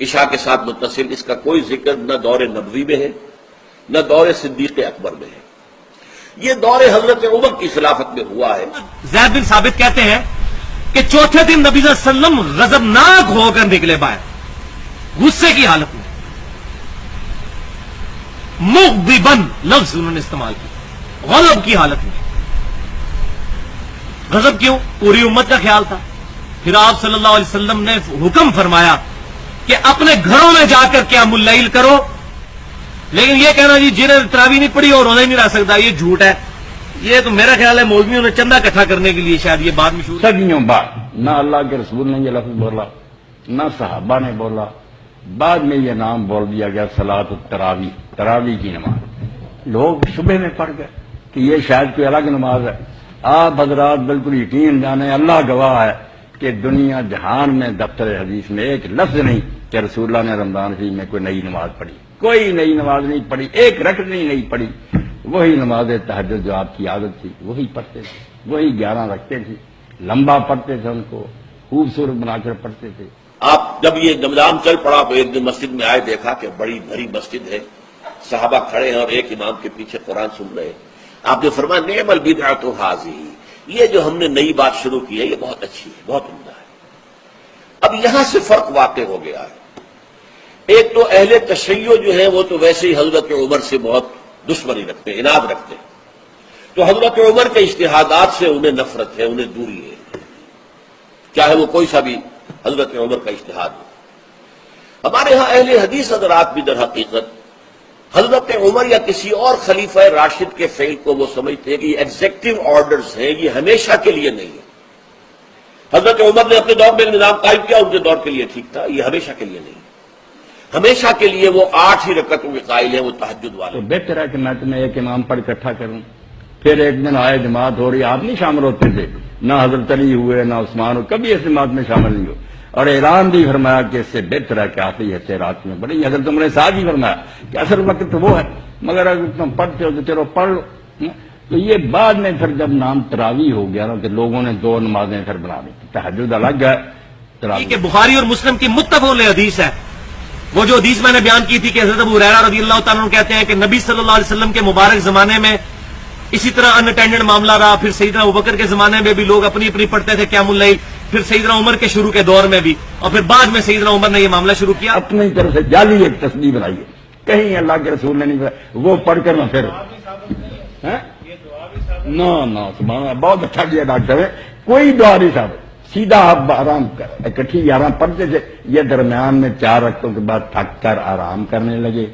عشاء کے ساتھ متصل اس کا کوئی ذکر نہ دور نبوی میں ہے نہ دور صدیق اکبر میں ہے. یہ دور حضرت عمر کی خلافت میں ہوا ہے. زید بن ثابت کہتے ہیں کہ چوتھے دن نبی صلی اللہ علیہ وسلم غضبناک ہو کر نکلے باہر، غصے کی حالت میں، مغضباً لفظ انہوں نے استعمال کیا، غضب کی حالت میں. غضب کیوں؟ پوری امت کا خیال تھا. پھر آپ صلی اللہ علیہ وسلم نے حکم فرمایا کہ اپنے گھروں میں جا کر قیام اللیل کرو. لیکن یہ کہنا جی جنہیں تراویح نہیں پڑھی اور روزہ ہی نہیں رکھ سکتا، یہ جھوٹ ہے. یہ تو میرا خیال ہے مولویوں نے چندہ اکٹھا کرنے کے لیے شاید یہ بات مشہور. صدیوں بعد نہ اللہ کے رسول نے یہ لفظ بولا نہ صحابہ نے بولا، بعد میں یہ نام بول دیا گیا صلاۃ التراویح، تراویح کی نماز. لوگ شبہ میں پڑ گئے کہ یہ شاید کوئی الگ نماز ہے. آپ حضرات بالکل یقین جانے، اللہ گواہ ہے کہ دنیا جہان میں دفتر حدیث میں ایک لفظ نہیں کہ رسول اللہ نے رمضان شریف میں کوئی نئی نماز پڑھی. کوئی نئی نماز نہیں پڑھی، ایک رکعت نہیں پڑھی. وہی نماز تہجد جو آپ کی عادت تھی وہی پڑھتے تھے، وہی 11 رکھتے تھے، لمبا پڑھتے تھے، ان کو خوبصورت بنا کر پڑھتے تھے. آپ جب یہ نظام چل پڑا تو ایک دن مسجد میں آئے، دیکھا کہ بڑی بھری مسجد ہے، صحابہ کھڑے ہیں اور ایک امام کے پیچھے قرآن سن رہے ہیں. آپ نے فرمایا نعم البدعۃ ھذہ، یہ جو ہم نے نئی بات شروع کی ہے یہ بہت اچھی ہے، بہت عمدہ ہے. اب یہاں سے فرق واقع ہو گیا ہے. ایک تو اہل تشیع جو ہیں وہ تو ویسے ہی حضرت عمر سے بہت دشمنی رکھتے ہیں، عناد رکھتے ہیں. تو حضرت عمر کے اجتہادات سے انہیں نفرت ہے، انہیں دوری ہے، چاہے وہ کوئی سا بھی حضرت عمر کا اجتہاد ہو. ہمارے ہاں اہل حدیث حضرات بھی در حقیقت حضرت عمر یا کسی اور خلیفہ راشد کے فعل کو وہ سمجھتے ہیں کہ یہ ایگزیکٹو آرڈرز ہیں، یہ ہمیشہ کے لیے نہیں ہے. حضرت عمر نے اپنے دور میں نظام قائم کیا، ان کے دور کے لیے ٹھیک تھا، یہ ہمیشہ کے لیے نہیں. ہمیشہ کے لیے وہ 8 ہی رکعتوں کے قائل ہیں، وہ تہجد والے. تو بہتر ہے کہ میں تمہیں ایک امام پر اکٹھا کروں. پھر ایک دن آئے جماعت ہو رہی، آپ نہیں شامل ہوتے تھے، نہ حضرت علی ہوئے نہ عثمان ہوئے، کبھی اس جماعت میں شامل نہیں ہو. اور اعلان بھی فرمایا کہ اس سے بہتر ہے کہ آپ ہی حصے رات میں پڑھیں. حضرت عمر نے ساتھ ہی فرمایا کہ اصل وقت تو وہ ہے، مگر اگر تم پڑھتے ہو تو چلو پڑھ لو. تو یہ بعد میں پھر جب نام تراویح ہو گیا نا کہ لوگوں نے 2 نمازیں پھر بنا دی. تہجد الگ ہے، تراویح. کہ بخاری اور مسلم کی متفق علیہ حدیث ہے، وہ جو حدیث میں نے بیان کی تھی کہ حضرت ابو ہریرہ رضی اللہ تعالیٰ عنہ کہتے ہیں کہ نبی صلی اللہ علیہ وسلم کے مبارک زمانے میں اسی طرح ان اٹینڈنٹ معاملہ رہا. پھر سیدنا ابوبکر کے زمانے میں بھی لوگ اپنی اپنی پڑھتے تھے قیام اللیل، پھر سیدنا عمر کے شروع کے دور میں بھی، اور پھر بعد میں سیدنا عمر نے یہ معاملہ شروع کیا. اپنی طرف سے جعلی ایک تصدیق بنائی ہے، کہیں اللہ کے رسول نے نہیں بنایا. وہ پڑھ کر نہ پھر نہ سبحان اللہ، بہت اچھا کیا ڈاکٹر ہے. کوئی دعا نہیں صاحب، سیدھا آپ آرام کر اکٹھی 11 پڑھتے تھے. یہ درمیان میں 4 رکعتوں کے بعد تھک کر آرام کرنے لگے،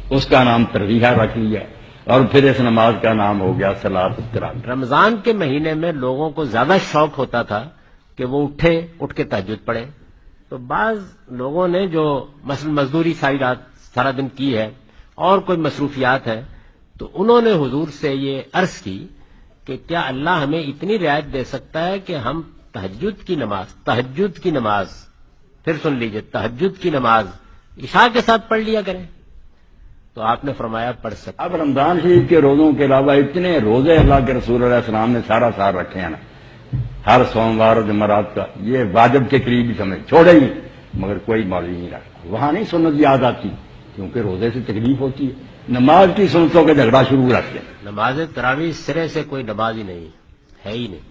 اس کا نام تراویح رکھ لیا، اور پھر اس نماز کا نام ہو گیا صلاۃ التراویح. رمضان کے مہینے میں لوگوں کو زیادہ شوق ہوتا تھا کہ وہ اٹھ کے تہجد پڑھے. تو بعض لوگوں نے جو مثلا مزدوری ساری رات سارا دن کی ہے اور کوئی مصروفیات ہے، تو انہوں نے حضور سے یہ عرض کی کہ کیا اللہ ہمیں اتنی رعایت دے سکتا ہے کہ ہم تہجد کی نماز پھر سن لیجئے، تہجد کی نماز عشاء کے ساتھ پڑھ لیا کریں. تو آپ نے فرمایا پڑھ سکتے. اب رمضان شریف کے روزوں کے علاوہ اتنے روزے اللہ کے رسول علیہ السلام نے سارا سال رکھے ہیں نا، ہر سوموار اور جمعرات کا، یہ واجب کے قریب ہی سمجھ چھوڑے ہی، مگر کوئی مولوی نہیں رکھتا. وہاں نہیں سنت یاد آتی کیونکہ روزے سے تکلیف ہوتی ہے. نماز کی سنتوں کا جھگڑا شروع رکھتے ہیں. نماز تراویح سرے سے کوئی نماز ہی نہیں ہے ہی نہیں.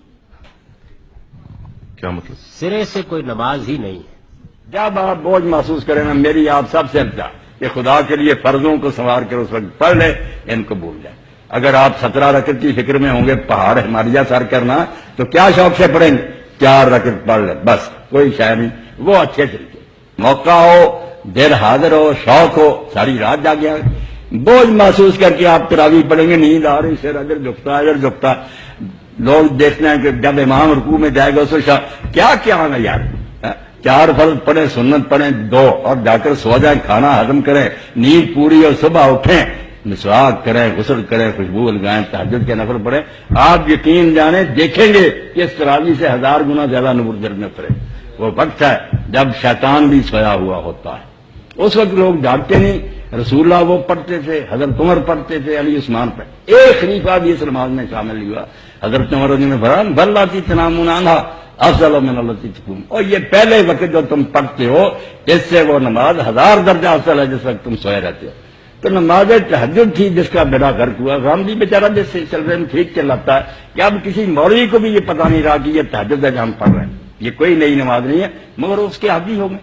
کیا مطلب؟ سرے سے کوئی نماز ہی نہیں ہے. جب آپ بوجھ محسوس کریں نا، میری آپ سب سے افضل کہ خدا کے لیے فرضوں کو سنوار کر اس وقت پڑھ لے، ان کو بھول جائیں. اگر آپ 17 رکعت کی فکر میں ہوں گے پہاڑ ہمالیہ سر کرنا، تو کیا شوق سے پڑھیں گے؟ 4 رکعت پڑھ لیں بس، کوئی شے نہیں. وہ اچھے طریقے موقع ہو، دیر حاضر ہو، شوق ہو، ساری رات جاگے بوجھ محسوس کر کے آپ تراویح پڑھیں گے، نیند آ رہی، سر ادھر جھکتا. لوگ دیکھتے ہیں کہ جب امام رکوع میں جائے گا اس وقت کیا ہے یار، 4 فرض پڑھیں، سنت پڑھیں 2، اور جا کر سو جائیں، کھانا ہضم کریں، نیند پوری، اور صبح اٹھیں، مسواک کریں، غسل کریں، خوشبو لگائیں، تہجد کے نفل پڑھیں. آپ یقین جانیں دیکھیں گے کہ اس تراویح سے 1000 گنا زیادہ نور جنت پڑے. وہ وقت ہے جب شیطان بھی سویا ہوا ہوتا ہے، اس وقت لوگ جاگتے نہیں. رسول اللہ وہ پڑھتے تھے، حضرت عمر پڑھتے تھے، علی عثمان پڑھتے. ایک خلیفہ بھی اس نماز میں شامل نہیں ہوا. حضرت عمر نے فرمایا بل لاتی تنامون عنہا، افضل من التی تقوم، اور یہ پہلے وقت جو تم پڑھتے ہو اس سے وہ نماز 1000 درجہ افضل ہے جس وقت تم سوئے رہتے ہو۔ تو نماز تہجد تھی جس کا بیڑا غرق ہوا، غامدی بیچارہ جس سلسلے میں ٹھیک چلاتا ہے کہ اب کسی مولوی کو بھی یہ پتہ نہیں رہا کہ یہ تہجد ہے جو ہم پڑھ رہے ہیں، یہ کوئی نئی نماز نہیں ہے، مگر اس کے عادی ہو گئے۔